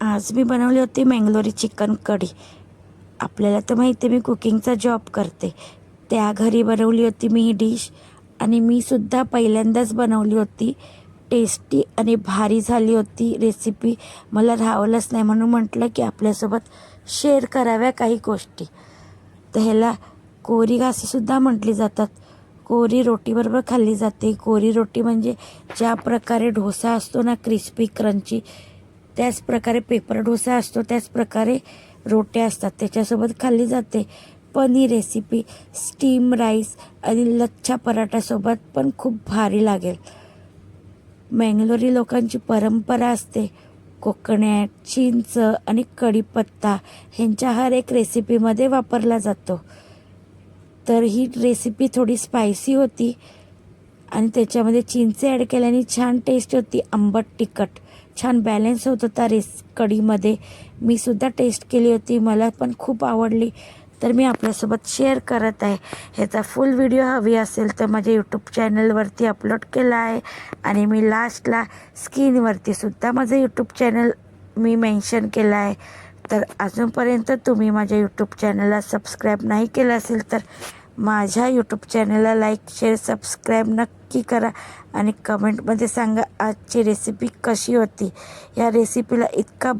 आज मी बनवली होती मंगलोरी चिकन कढी. आपल्याला तर माहिती आहे मी कुकिंगचा जॉब करते. त्या घरी बनवली होती मी ही डिश आणि मी सुद्धा पहिल्यांदाच बनवली होती. टेस्टी आणि भारी झाली होती रेसिपी. मला राहवलंच नाही म्हणून म्हटलं की आपल्यासोबत शेअर कराव्या काही गोष्टी. तर ह्याला कोरी घासीसुद्धा म्हटली जातात. कोरी रोटीबरोबर खाल्ली जाते. कोरी रोटी म्हणजे ज्या प्रकारे डोसा असतो ना क्रिस्पी क्रंची, त्याच प्रकारे पेपर डोसा असतो, त्याच प्रकारे रोट्या असतात त्याच्यासोबत खाल्ली जाते. पण ही रेसिपी स्टीम राईस आणि लच्छा पराठासोबत पण खूप भारी लागेल. मंगलोरी लोकांची परंपरा असते. कोकोनट, चिंच आणि कढीपत्ता ह्यांच्या हर एक रेसिपीमध्ये वापरला जातो. तर ही रेसिपी थोडी स्पायसी होती आणि त्याच्यामध्ये चिंच ॲड केल्याने छान टेस्ट होती. आंबट तिखट छान बॅलन्स होत होता कढीमध्ये. मी सुद्धा टेस्ट केली होती, मला पण खूप आवडली. तर मी आपल्यासोबत शेअर करत आहे. ह्याचा फुल व्हिडिओ हवी असेल तर माझ्या यूट्यूब चॅनलवरती अपलोड केला आहे आणि मी लास्टला स्क्रीनवरती सुद्धा माझं यूट्यूब चॅनल मी मेन्शन केलं आहे. तर अजूनपर्यंत तुम्ही माझ्या यूट्यूब चॅनलला सबस्क्राईब नाही केलं असेल तर माझ्या यूट्यूब चॅनलला लाईक, शेअर, सबस्क्राईब नक्की करा आणि कमेंटमध्ये सांगा आजची रेसिपी कशी होती. या रेसिपीला इतका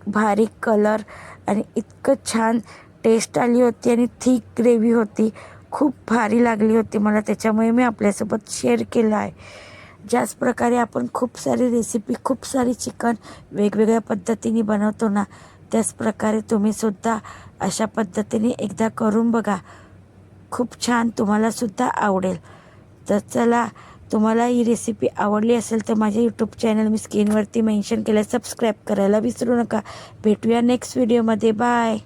भारी कलर आणि इतकं छान टेस्ट आली होती आणि थिक ग्रेव्ही होती. खूप भारी लागली होती मला, त्याच्यामुळे मी आपल्यासोबत शेअर केलं आहे. ज्याच प्रकारे आपण खूप सारी रेसिपी, खूप सारी चिकन वेगवेगळ्या पद्धतीने बनवतो ना, त्याच प्रकारे तुम्हीसुद्धा अशा पद्धतीने एकदा करून बघा. खूप छान तुम्हालासुद्धा आवडेल. तर चला, तुम्हाला ही रेसिपी आवडली असेल तर माझ्या यूट्यूब चॅनल मी स्क्रीनवरती मेन्शन केलं, सबस्क्राईब करायला विसरू नका. भेटूया नेक्स्ट व्हिडिओमध्ये. बाय.